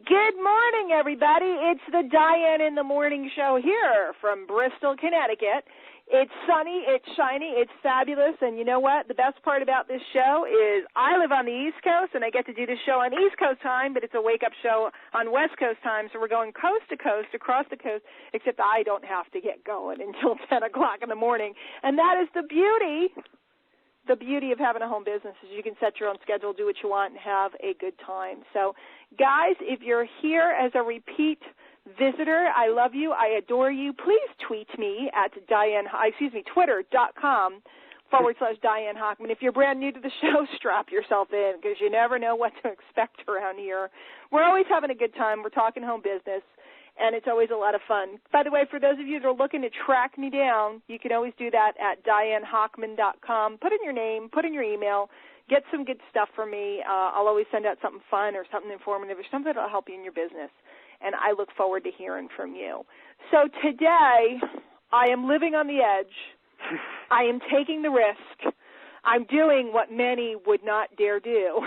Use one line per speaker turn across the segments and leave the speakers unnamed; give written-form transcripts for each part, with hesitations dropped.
Good morning, everybody. It's the Diane in the Morning Show here from Bristol, Connecticut. It's sunny, it's shiny, it's fabulous, and you know what? The best part about this show is I live on the East Coast, and I get to do this show on East Coast time, but it's a wake-up show on West Coast time, so we're going coast to coast, across the coast, except I don't have to get going until 10 o'clock in the morning, and that is the beauty of having a home business is you can set your own schedule, do what you want, and have a good time. So, guys, if you're here as a repeat visitor, I love you. I adore you. Please tweet me at twitter.com/Diane Hochman. If you're brand new to the show, strap yourself in because you never know what to expect around here. We're always having a good time. We're talking home business, and it's always a lot of fun. By the way, for those of you that are looking to track me down, you can always do that at DianeHochman.com. Put in your name, put in your email, get some good stuff from me. I'll always send out something fun or something informative or something that will help you in your business, and I look forward to hearing from you. So today, I am living on the edge. I am taking the risk. I'm doing what many would not dare do.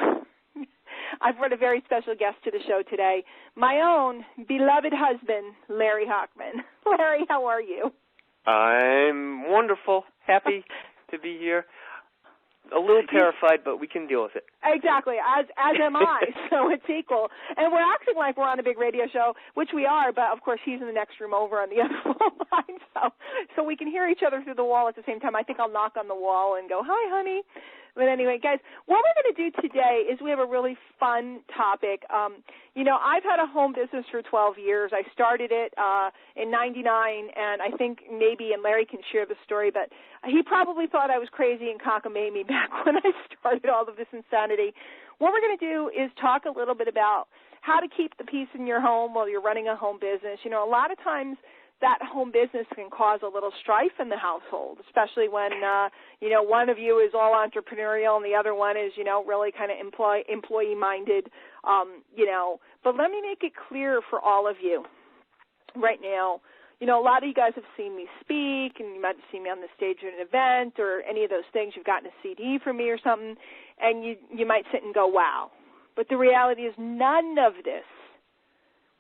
I've brought a very special guest to the show today, my own beloved husband, Larry Hochman. Larry, how are you?
I'm wonderful, happy to be here. A little terrified, but we can deal with it.
Exactly, as am I, so it's equal. And we're acting like we're on a big radio show, which we are, but of course he's in the next room over on the other phone line, so we can hear each other through the wall at the same time. I think I'll knock on the wall and go, hi, honey. But anyway, guys, what we're going to do today is we have a really fun topic. I've had a home business for 12 years. I started it in 99, and I think maybe, and Larry can share the story, but he probably thought I was crazy and cockamamie back when I started all of this insanity. What we're going to do is talk a little bit about how to keep the peace in your home while you're running a home business. You know, a lot of times that home business can cause a little strife in the household, especially when, one of you is all entrepreneurial and the other one is, really kind of employee-minded, But let me make it clear for all of you right now. A lot of you guys have seen me speak, and you might have seen me on the stage at an event or any of those things. You've gotten a CD from me or something, and you might sit and go, wow. But the reality is none of this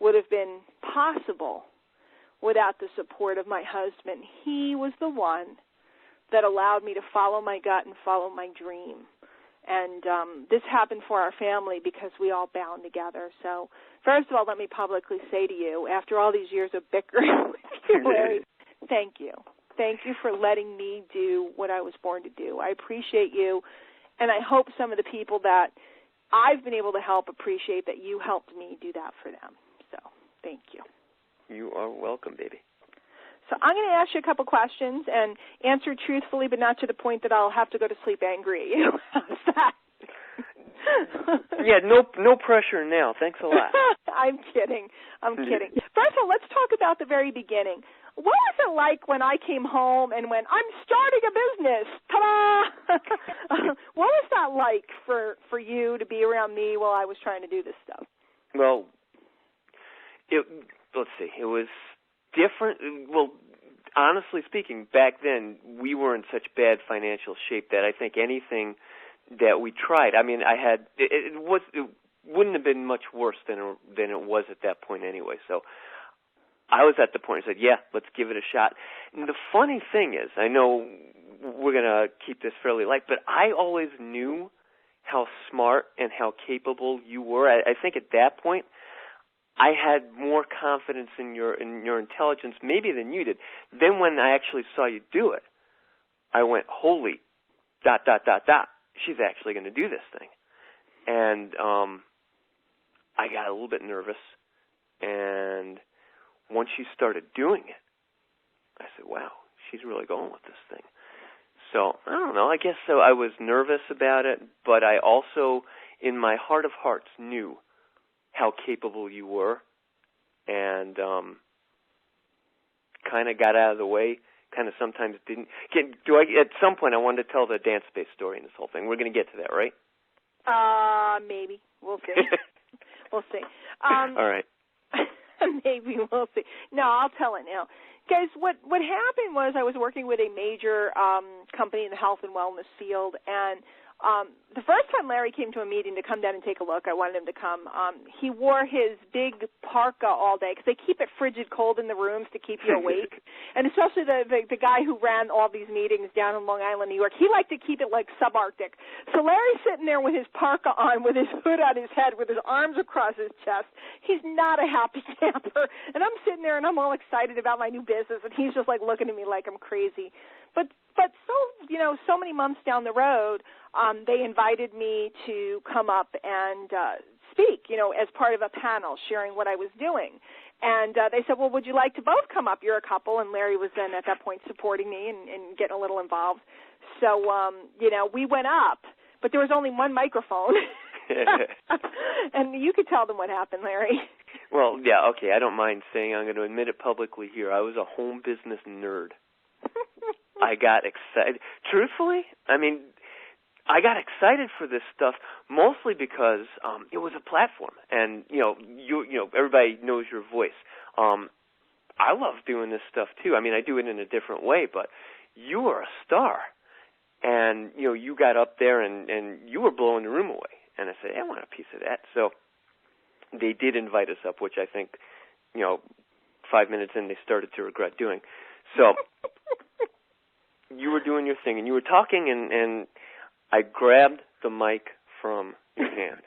would have been possible without the support of my husband. He was the one that allowed me to follow my gut and follow my dream. And this happened for our family because we all bound together. So first of all, let me publicly say to you, after all these years of bickering with you, Larry, thank you. Thank you for letting me do what I was born to do. I appreciate you, and I hope some of the people that I've been able to help appreciate that you helped me do that for them. So thank you.
You are welcome, baby.
So I'm going to ask you a couple questions and answer truthfully, but not to the point that I'll have to go to sleep angry at you. How's that?
Yeah, no pressure now. Thanks a lot.
I'm kidding. First of all, let's talk about the very beginning. What was it like when I came home and went, I'm starting a business? Ta-da! What was that like for you to be around me while I was trying to do this stuff?
Well, let's see, it was different. Well, honestly speaking, back then we were in such bad financial shape that I think anything that we tried, I mean, it wouldn't have been much worse than it was at that point anyway. So I was at the point I said, yeah, let's give it a shot. And the funny thing is, I know we're going to keep this fairly light, but I always knew how smart and how capable you were. I think at that point I had more confidence in your intelligence maybe than you did. Then when I actually saw you do it, I went, holy ... She's actually going to do this thing. And I got a little bit nervous. And once she started doing it, I said, wow, she's really going with this thing. So, I don't know, I guess so. I was nervous about it, but I also, in my heart of hearts, knew how capable you were, and kind of got out of the way, kind of sometimes didn't. At some point, I wanted to tell the dance space story in this whole thing. We're going to get to that, right?
Maybe. We'll see. We'll see.
All right.
Maybe we'll see. No, I'll tell it now. Guys, what happened was I was working with a major company in the health and wellness field, and the first time Larry came to a meeting to come down and take a look, I wanted him to come. He wore his big parka all day because they keep it frigid cold in the rooms to keep you awake. And especially the guy who ran all these meetings down in Long Island, New York, he liked to keep it like subarctic. So Larry's sitting there with his parka on, with his hood on his head, with his arms across his chest. He's not a happy camper. And I'm sitting there and I'm all excited about my new business, and he's just like looking at me like I'm crazy. But so many months down the road, they invited me to come up and speak, as part of a panel, sharing what I was doing. And they said, well, would you like to both come up? You're a couple. And Larry was then at that point supporting me and getting a little involved. So, we went up, but there was only one microphone. And you could tell them what happened, Larry.
Well, yeah, okay, I don't mind saying, I'm going to admit it publicly here, I was a home business nerd. I got excited. Truthfully, I got excited for this stuff mostly because it was a platform, and everybody knows your voice. I love doing this stuff too. I do it in a different way, but you were a star, and you got up there and you were blowing the room away. And I said, I want a piece of that. So they did invite us up, which I think 5 minutes in they started to regret doing. So you were doing your thing, and you were talking, and I grabbed the mic from your hand.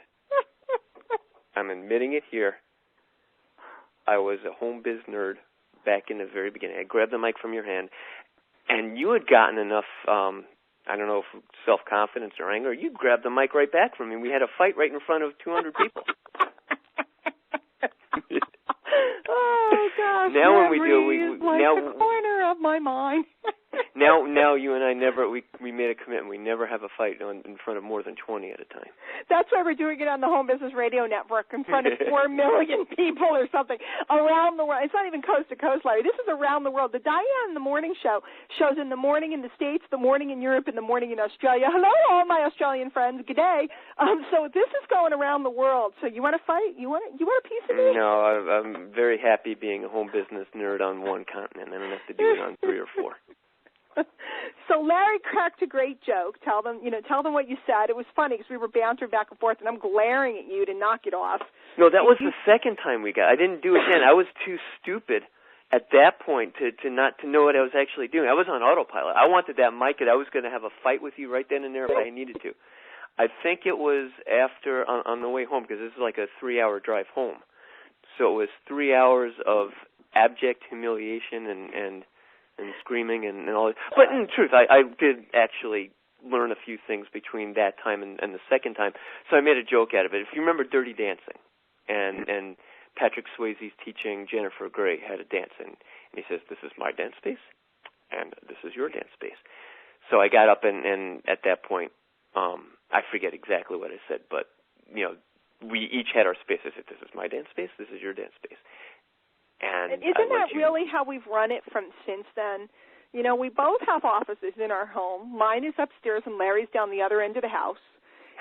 I'm admitting it here. I was a home biz nerd back in the very beginning. I grabbed the mic from your hand, and you had gotten enough, I don't know if self-confidence or anger, you grabbed the mic right back from me. We had a fight right in front of 200 people.
Oh, gosh.
Now when we do,
the corner of my mind.
Now you and I we made a commitment. We never have a fight in front of more than 20 at a time.
That's why we're doing it on the Home Business Radio Network in front of 4 million people or something around the world. It's not even coast to coast, Larry. This is around the world. The Diane in the Morning Show shows in the morning in the States, the morning in Europe, and the morning in Australia. Hello, all my Australian friends. Good day. So this is going around the world. So you want to fight? You want a piece of me?
No, I'm very happy being a home business nerd on one continent. I don't have to do it on 3 or 4.
So Larry cracked a great joke. Tell them what you said. It was funny because we were bantering back and forth, and I'm glaring at you to knock it off.
No, that was the second time we got. I didn't do it then. I was too stupid at that point to not to know what I was actually doing. I was on autopilot. I wanted that mic, and I was going to have a fight with you right then and there if I needed to. I think it was after on the way home, because this is like a 3-hour drive home. So it was 3 hours of abject humiliation and screaming and all that. But in truth, I did actually learn a few things between that time and the second time. So I made a joke out of it. If you remember Dirty Dancing, and Patrick Swayze's teaching Jennifer Grey how to dance, and he says, this is my dance space, and this is your dance space. So I got up, and at that point, I forget exactly what I said, but, we each had our space. I said, this is my dance space, this is your dance space. And
isn't that really how we've run it from since then? We both have offices in our home. Mine is upstairs, and Larry's down the other end of the house.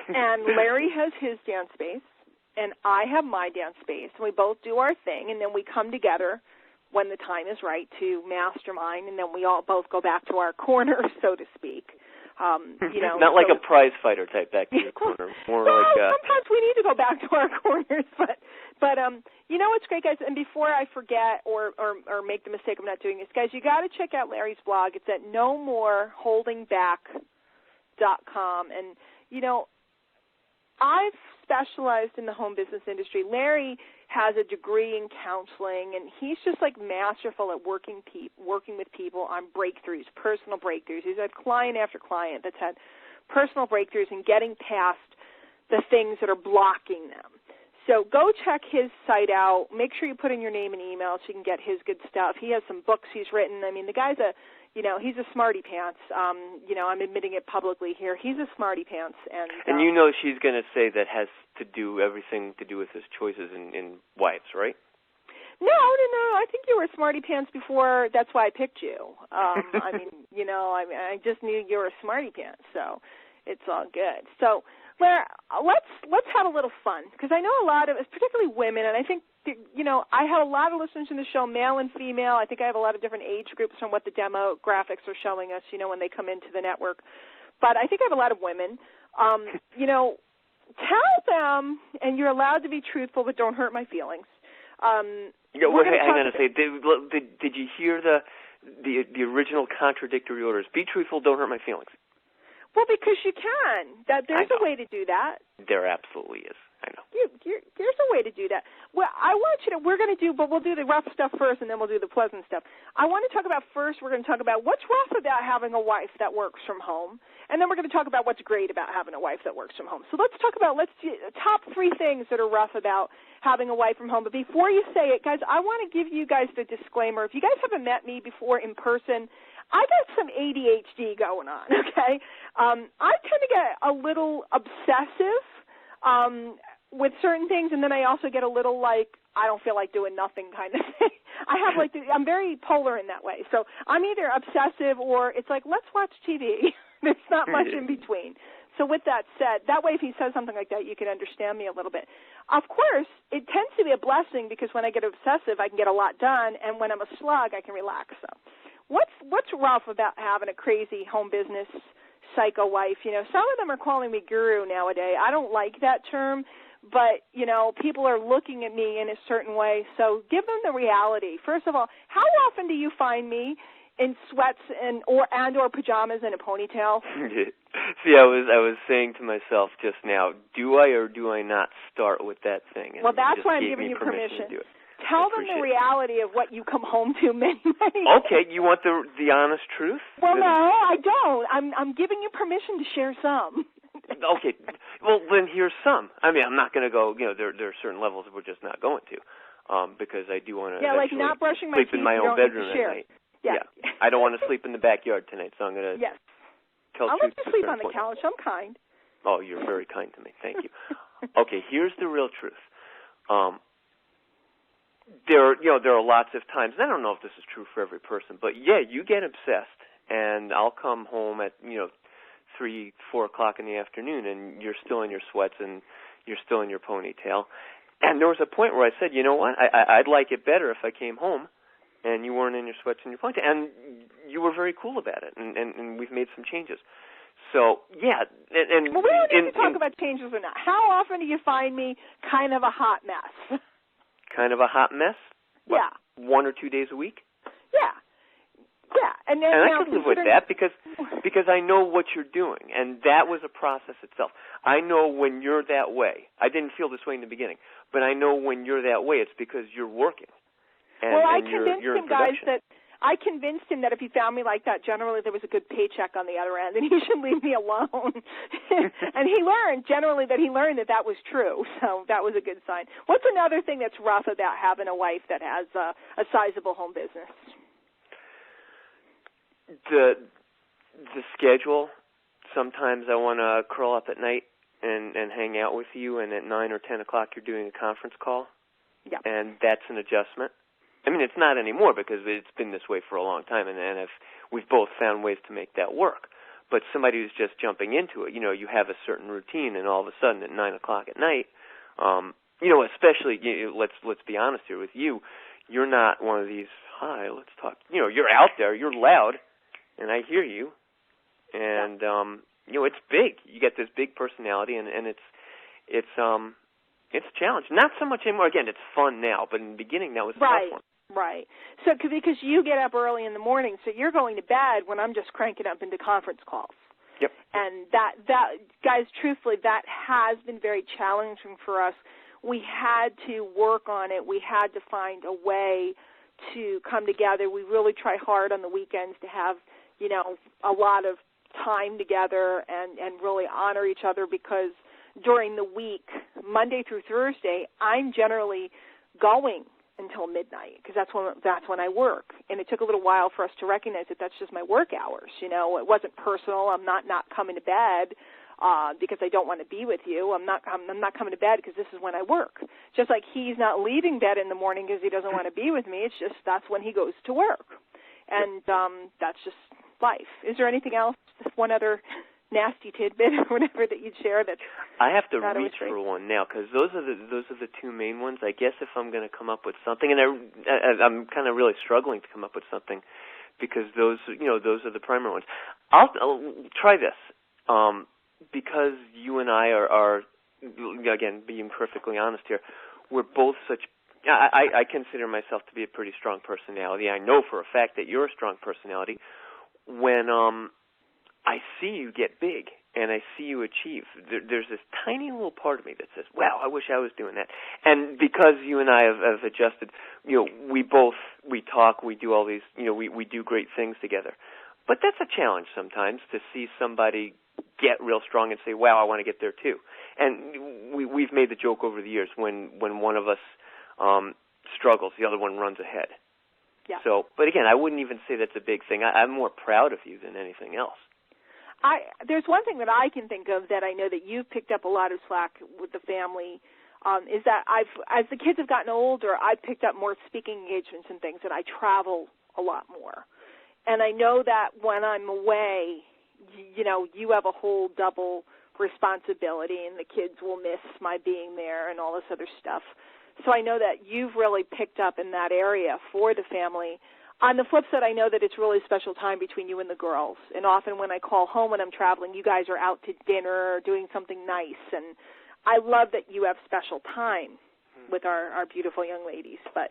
And Larry has his dance space, and I have my dance space. And we both do our thing, and then we come together when the time is right to mastermind, and then we all both go back to our corner, so to speak.
Not like a prize fighter type back to your corner. More
well,
like
sometimes we need to go back to our corners, but what's great, guys, and before I forget or make the mistake of not doing this, guys, you got to check out Larry's blog. It's at nomoreholdingback.com, and I've specialized in the home business industry. Larry has a degree in counseling, and he's just like masterful at working with people on breakthroughs, personal breakthroughs. He's had client after client that's had personal breakthroughs and getting past the things that are blocking them. So go check his site out. Make sure you put in your name and email so you can get his good stuff. He has some books he's written. The guy's he's a smarty pants. I'm admitting it publicly here. He's a smarty pants. And
she's going to say that has to do everything to do with his choices in wives, right?
No. I think you were smarty pants before. That's why I picked you. I just knew you were a smarty pants, so it's all good. So, Larry, let's have a little fun, because I know a lot of, particularly women, and I think, I have a lot of listeners in the show, male and female. I think I have a lot of different age groups from what the demographics are showing us, when they come into the network. But I think I have a lot of women. You know, tell them, and you're allowed to be truthful, but don't hurt my feelings.
Hang on a second. Did you hear the original contradictory orders? Be truthful, don't hurt my feelings.
Well, because you can. There's a way to do that.
There absolutely is. I know.
There's a way to do that. Well, I want you to, we'll do the rough stuff first, and then we'll do the pleasant stuff. I want to talk about we're going to talk about what's rough about having a wife that works from home, and then we're going to talk about what's great about having a wife that works from home. So let's do top 3 things that are rough about having a wife from home. But before you say it, guys, I want to give you guys the disclaimer. If you guys haven't met me before in person, I got some ADHD going on, okay? I tend to get a little obsessive with certain things, and then I also get a little I don't feel like doing nothing kind of thing. I'm very polar in that way. So I'm either obsessive or it's like, let's watch TV. There's not much in between. So with that said, that way if he says something like that, you can understand me a little bit. Of course, it tends to be a blessing because when I get obsessive, I can get a lot done, and when I'm a slug, I can relax. So what's rough about having a crazy home business psycho wife? You know, some of them are calling me guru nowadays. I don't like that term. But, you know, people are looking at me in a certain way, so give them the reality. First of all, how often do you find me in sweats or pajamas and a ponytail?
See, I was saying to myself just now, do I or do I not start with that thing? And
well, that's why I'm giving you permission.
To do it.
Tell them the reality of what you come home to many
Okay, you want the honest truth?
Well, no, I don't. I'm giving you permission to share some.
Okay, well, then here's some. I mean, I'm not going to go, you know, there are certain levels that we're just not going to, because I do want to
like not brushing my teeth,
sleep in my own bedroom at night.
Yeah.
I don't want to sleep in the backyard tonight, so I'm going to tell
I'll
truth.
let you sleep on the couch. I'm kind.
Oh, you're very kind to me. Thank you. Okay, here's the real truth. There are lots of times, and I don't know if this is true for every person, but you get obsessed, and I'll come home at, 3, 4 o'clock in the afternoon, and you're still in your sweats and you're still in your ponytail. And there was a point where I said, you know what, I'd like it better if I came home and you weren't in your sweats and your ponytail. And you were very cool about it, and we've made some changes. So, yeah.
Well, we don't need to talk about changes or not. How often do you find me kind of a hot mess?
Kind of a hot mess? What,
yeah.
1 or 2 days a week?
Yeah. Yeah, and
I can live with that because I know what you're doing, and that was a process itself. I know when you're that way. I didn't feel this way in the beginning, but I know when you're that way, it's because you're working.
I convinced him that if he found me like that, generally there was a good paycheck on the other end, and he should leave me alone. And he learned that was true, so that was a good sign. What's another thing that's rough about having a wife that has a sizable home business?
The schedule. Sometimes I want to curl up at night and hang out with you, and at 9 or 10 o'clock you're doing a conference call.
Yeah.
And that's an adjustment. I mean, it's not anymore because it's been this way for a long time, and we've both found ways to make that work. But somebody who's just jumping into it, you have a certain routine, and all of a sudden at 9 o'clock at night, especially, let's be honest here with you, you're not one of these, hi, let's talk. You're out there, you're loud, and I hear you, and it's big. You get this big personality, and it's a challenge. Not so much anymore. Again, it's fun now, but in the beginning, that was a tough one.
Right. So because you get up early in the morning, so you're going to bed when I'm just cranking up into conference calls.
Yep.
And that guys, truthfully, that has been very challenging for us. We had to work on it. We had to find a way to come together. We really try hard on the weekends to have, a lot of time together and really honor each other, because during the week, Monday through Thursday, I'm generally going until midnight because that's when I work. And it took a little while for us to recognize that that's just my work hours. It wasn't personal. I'm not coming to bed because I don't want to be with you. I'm not coming to bed because this is when I work. Just like he's not leaving bed in the morning because he doesn't want to be with me. It's just that's when he goes to work. And that's just life. Is there anything else? One other nasty tidbit or whatever that you'd share that
I have to reach for one now, because those are the two main ones. I guess if I'm going to come up with something, and I'm kind of really struggling to come up with something, because those are the primary ones. I'll try this. because you and I are again, being perfectly honest here, we're both such. I consider myself to be a pretty strong personality. I know for a fact that you're a strong personality. When I see you get big and I see you achieve, there's this tiny little part of me that says, wow, I wish I was doing that. And because you and I have adjusted, we talk, we do all these, we do great things together. But that's a challenge sometimes to see somebody get real strong and say, wow, I want to get there too. And we've made the joke over the years, when one of us struggles, the other one runs ahead.
Yeah.
So, but again, I wouldn't even say that's a big thing. I'm more proud of you than anything else.
There's one thing that I can think of that I know that you've picked up a lot of slack with the family, is that as the kids have gotten older, I've picked up more speaking engagements and things, and I travel a lot more. And I know that when I'm away, you have a whole double responsibility, and the kids will miss my being there and all this other stuff. So I know that you've really picked up in that area for the family. On the flip side, I know that it's really special time between you and the girls. And often when I call home when I'm traveling, you guys are out to dinner or doing something nice. And I love that you have special time with our beautiful young ladies. But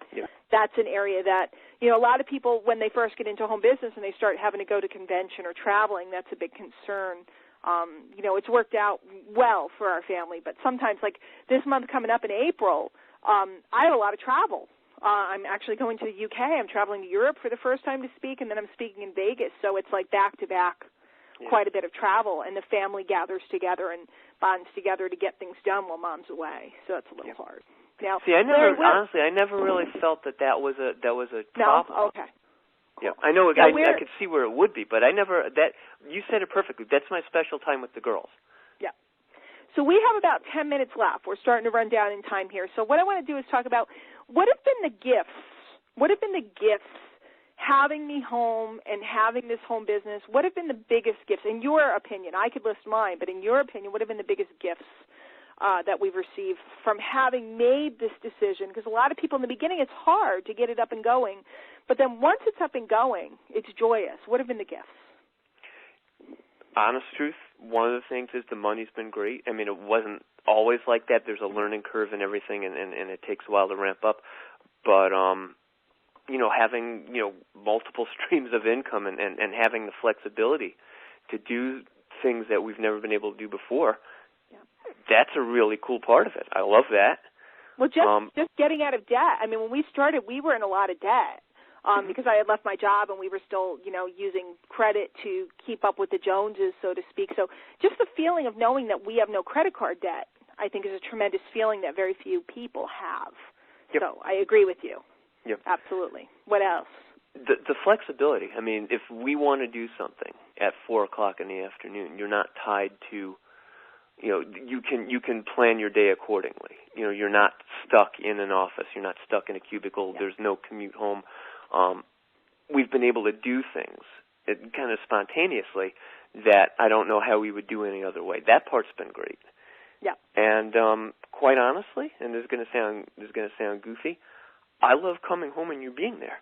that's an area that, a lot of people, when they first get into home business and they start having to go to convention or traveling, that's a big concern. It's worked out well for our family. But sometimes, like this month coming up in April, I have a lot of travel. I'm actually going to the UK. I'm traveling to Europe for the first time to speak, and then I'm speaking in Vegas. So it's like back-to-back, quite a bit of travel, and the family gathers together and bonds together to get things done while Mom's away. So it's a little hard. Now,
see, I never really felt that was a problem.
No? Okay. Cool.
Yeah, I know. I could see where it would be, but you said it perfectly. That's my special time with the girls.
Yeah. So we have about 10 minutes left. We're starting to run down in time here. So what I want to do is talk about what have been the gifts. What have been the gifts having me home and having this home business? What have been the biggest gifts, in your opinion? I could list mine, but in your opinion, what have been the biggest gifts that we've received from having made this decision? Because a lot of people in the beginning, it's hard to get it up and going. But then once it's up and going, it's joyous. What have been the gifts?
Honest truth, one of the things is the money's been great. I mean, it wasn't always like that. There's a learning curve and everything, and it takes a while to ramp up. But, having, multiple streams of income and having the flexibility to do things that we've never been able to do before, that's a really cool part of it. I love that.
Well, just getting out of debt. I mean, when we started, we were in a lot of debt. Because I had left my job and we were still, using credit to keep up with the Joneses, so to speak. So just the feeling of knowing that we have no credit card debt, I think, is a tremendous feeling that very few people have. Yep. So I agree with you.
Yep.
Absolutely. What else?
The flexibility. I mean, if we want to do something at 4 o'clock in the afternoon, you're not tied to, you can plan your day accordingly. You're not stuck in an office. You're not stuck in a cubicle. Yep. There's no commute home. We've been able to do things kind of spontaneously that I don't know how we would do any other way. That part's been great.
Yeah.
And quite honestly, and this is going to sound goofy, I love coming home and you being there.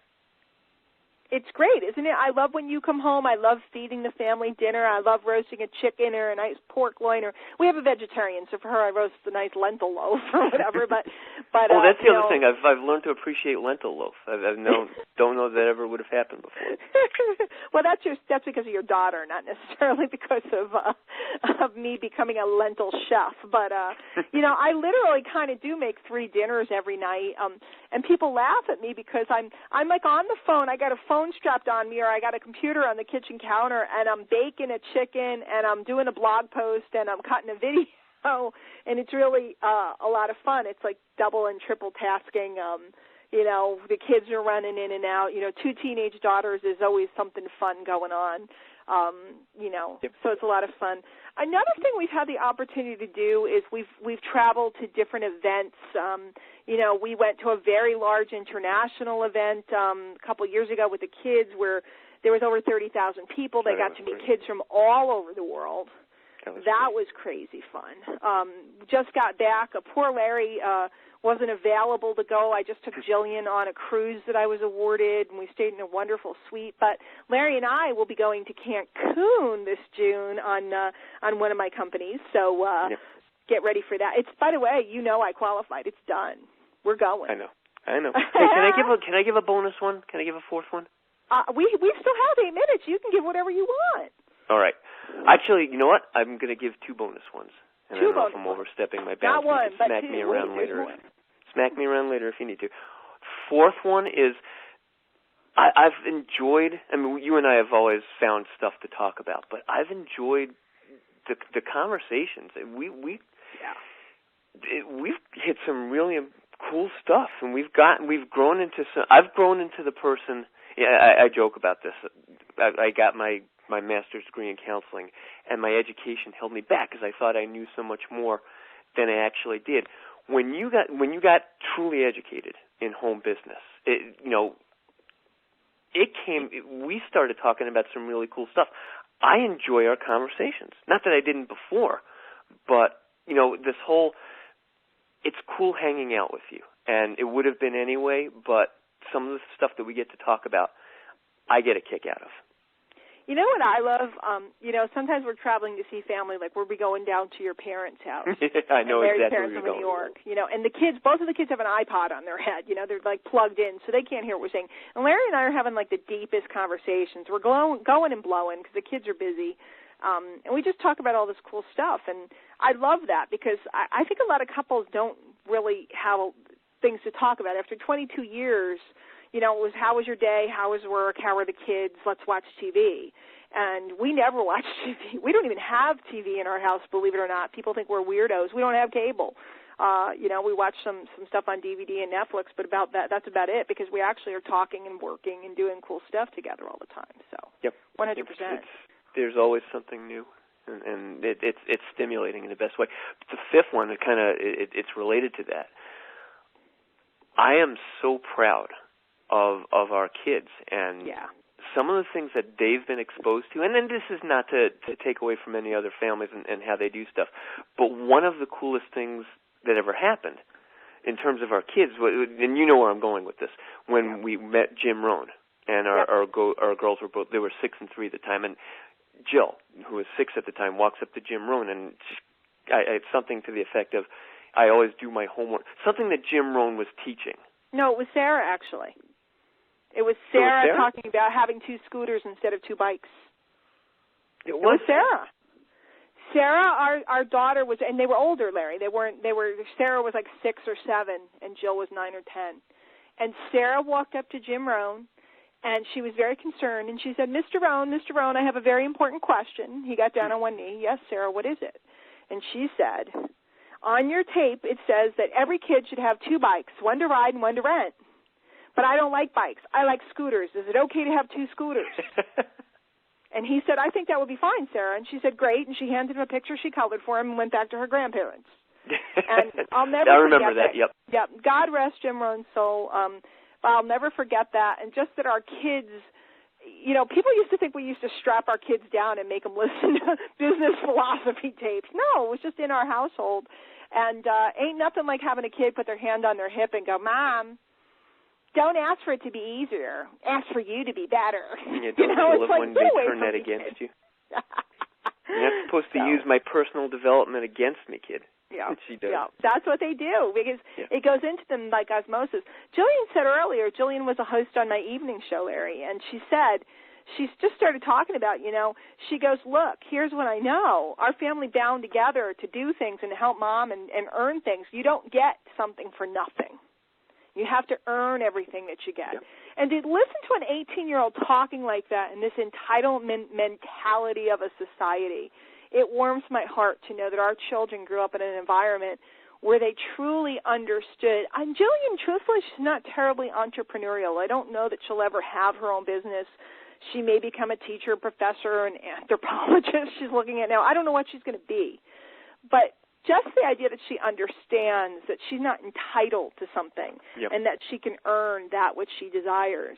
It's great, isn't it? I love when you come home. I love feeding the family dinner. I love roasting a chicken or a nice pork loin. Or we have a vegetarian, so for her I roast a nice lentil loaf or whatever. But
well, that's the other thing. I've learned to appreciate lentil loaf. Don't know that ever would have happened before.
Well, that's because of your daughter, not necessarily because of me becoming a lentil chef. But I literally kind of do make 3 dinners every night. And people laugh at me because I'm like on the phone. I got a phone strapped on me, or I got a computer on the kitchen counter, and I'm baking a chicken, and I'm doing a blog post, and I'm cutting a video, and it's really a lot of fun. It's like double and triple tasking. The kids are running in and out. 2 teenage daughters is always something fun going on.
Yep.
So it's a lot of fun. Another thing we've had the opportunity to do is we've traveled to different events. We went to a very large international event a couple of years ago with the kids where there was over 30,000 people. They got to meet kids from all over the world. That was crazy fun. Just got back. Poor Larry wasn't available to go. I just took Jillian on a cruise that I was awarded, and we stayed in a wonderful suite. But Larry and I will be going to Cancun this June on one of my companies. So get ready for that. It's, by the way, I qualified. It's done. We're going.
I know. Hey, can I give a bonus one? Can I give a fourth one?
We still have 8 minutes. You can give whatever you want.
All right. Actually, you know what? I'm going to give 2 bonus ones. And I don't know if I'm overstepping my bounds.
Not one, but
smack
2.
me around later. Smack me around later if you need to. Fourth one is I've enjoyed. I mean, you and I have always found stuff to talk about, but I've enjoyed the conversations. We've hit some really cool stuff, and we've grown into some. I've grown into the person. Yeah, I joke about this. I got my master's degree in counseling, and my education held me back because I thought I knew so much more than I actually did. When you got truly educated in home business, we started talking about some really cool stuff. I enjoy our conversations. Not that I didn't before, but this whole, it's cool hanging out with you, and it would have been anyway, but some of the stuff that we get to talk about, I get a kick out of.
You know what I love? Sometimes we're traveling to see family, like we'll be going down to your parents' house.
I know exactly
parents
where you're
from
going.
New York, and the kids, both of the kids have an iPod on their head. They're like plugged in, so they can't hear what we're saying. And Larry and I are having like the deepest conversations. We're going and blowing because the kids are busy. And we just talk about all this cool stuff. And I love that because I think a lot of couples don't really have things to talk about. After 22 years, it was how was your day, how was work, how are the kids, let's watch TV. And we never watch TV. We don't even have TV in our house, believe it or not. People think we're weirdos. We don't have cable. We watch some stuff on DVD and Netflix, but that's about it because we actually are talking and working and doing cool stuff together all the time. So,
yep.
100%.
There's always something new, and it's stimulating in the best way. But the fifth one, it's related to that. I am so proud of our kids and some of the things that they've been exposed to. And then this is not to take away from any other families and how they do stuff, but one of the coolest things that ever happened in terms of our kids, and you know where I'm going with this, when we met Jim Rohn, and our girls were both, they were 6 and 3 at the time, and Jill, who was 6 at the time, walks up to Jim Rohn, and it's something to the effect of, I always do my homework, something that Jim Rohn was teaching.
No, it was Sarah, actually. It was Sarah talking about having 2 scooters instead of 2 bikes.
It was
Sarah. Sarah, our daughter was, and they were older, Larry. Sarah was like 6 or 7, and Jill was 9 or 10. And Sarah walked up to Jim Rohn, and she was very concerned, and she said, Mr. Rohn, I have a very important question. He got down on one knee. Yes, Sarah, what is it? And she said, on your tape, it says that every kid should have 2 bikes, one to ride and one to rent. But I don't like bikes. I like scooters. Is it okay to have 2 scooters? And he said, I think that would be fine, Sarah. And she said, great. And she handed him a picture she colored for him and went back to her grandparents. And I'll never
I remember that. Yep.
Yep. God rest Jim Rohn's soul. But I'll never forget that. And just that our kids, people used to think we used to strap our kids down and make them listen to business philosophy tapes. No, it was just in our household. And ain't nothing like having a kid put their hand on their hip and go, Mom, don't ask for it to be easier. Ask for you to be better.
Yeah, don't live when they turn that against you. You're not supposed to use my personal development against me, kid.
Yeah,
she does.
Yeah, that's what they do because it goes into them like osmosis. Jillian said earlier, Jillian was a host on my evening show, Larry, and she said, she just started talking about, she goes, look, here's what I know. Our family bound together to do things and help Mom and earn things. You don't get something for nothing. You have to earn everything that you get. Yep. And to listen to an 18-year-old talking like that and this entitlement mentality of a society, it warms my heart to know that our children grew up in an environment where they truly understood. And Jillian, truthfully, she's not terribly entrepreneurial. I don't know that she'll ever have her own business. She may become a teacher, professor, an anthropologist she's looking at now. I don't know what she's going to be. But just the idea that she understands that she's not entitled to something and that she can earn that which she desires.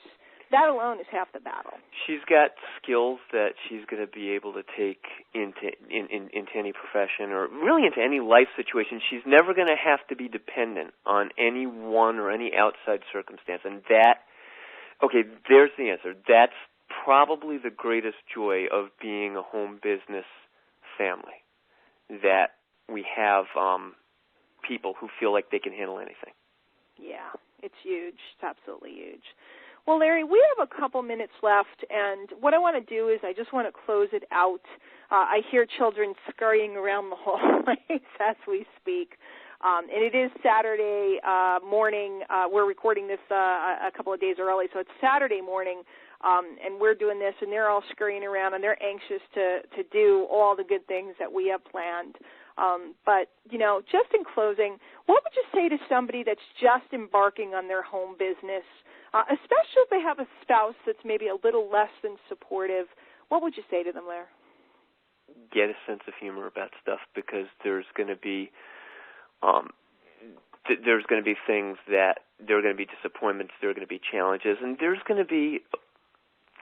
that alone is half the battle.
She's got skills that she's going to be able to take into any profession or really into any life situation. She's never going to have to be dependent on anyone or any outside circumstance. And there's the answer. That's probably the greatest joy of being a home business family, that we have people who feel like they can handle anything.
Yeah, it's huge. It's absolutely huge. Well, Larry, we have a couple minutes left, and what I want to do is I just want to close it out. I hear children scurrying around the hallways as we speak. And it is Saturday morning. We're recording this a couple of days early, so it's Saturday morning, and we're doing this, and they're all scurrying around, and they're anxious to do all the good things that we have planned. But, just in closing, what would you say to somebody that's just embarking on their home business, especially if they have a spouse that's maybe a little less than supportive? What would you say to them, Larry?
Get a sense of humor about stuff, because there's going to be things that there are going to be disappointments, there are going to be challenges, and there's going to be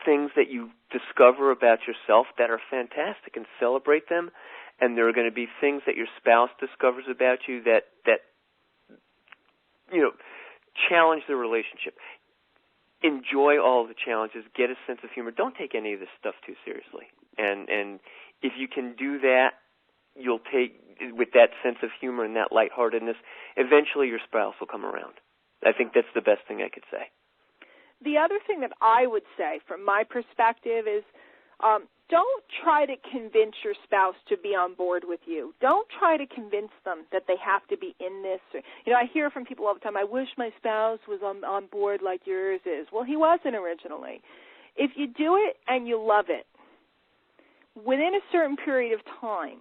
things that you discover about yourself that are fantastic, and celebrate them. And there are going to be things that your spouse discovers about you that challenge the relationship. Enjoy all the challenges. Get a sense of humor. Don't take any of this stuff too seriously. And if you can do that, you'll take, with that sense of humor and that lightheartedness, eventually your spouse will come around. I think that's the best thing I could say.
The other thing that I would say from my perspective is, don't try to convince your spouse to be on board with you. Don't try to convince them that they have to be in this. I hear from people all the time, I wish my spouse was on board like yours is. Well, he wasn't originally. If you do it and you love it, within a certain period of time,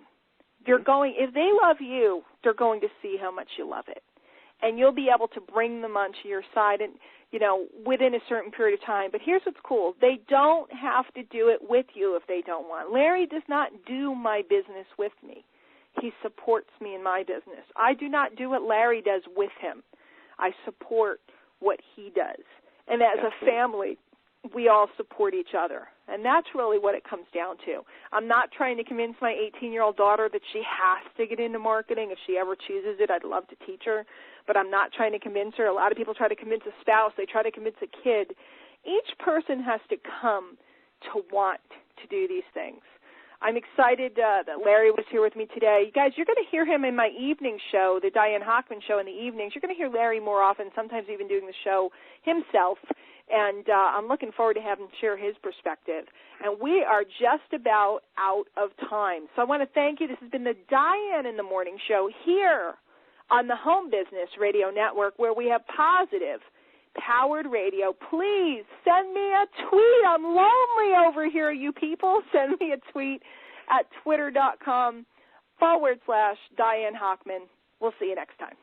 if they love you, they're going to see how much you love it. And you'll be able to bring them onto your side and, within a certain period of time. But here's what's cool. They don't have to do it with you if they don't want. Larry does not do my business with me. He supports me in my business. I do not do what Larry does with him. I support what he does. And as a family, we all support each other. And that's really what it comes down to. I'm not trying to convince my 18-year-old daughter that she has to get into marketing. If she ever chooses it, I'd love to teach her. But I'm not trying to convince her. A lot of people try to convince a spouse. They try to convince a kid. Each person has to come to want to do these things. I'm excited that Larry was here with me today. You guys, you're going to hear him in my evening show, the Diane Hochman show in the evenings. You're going to hear Larry more often, sometimes even doing the show himself. And I'm looking forward to having him share his perspective. And we are just about out of time. So I want to thank you. This has been the Diane in the Morning show here on the Home Business Radio Network, where we have positive, powered radio. Please send me a tweet. I'm lonely over here, you people. Send me a tweet at twitter.com/Diane Hochman. We'll see you next time.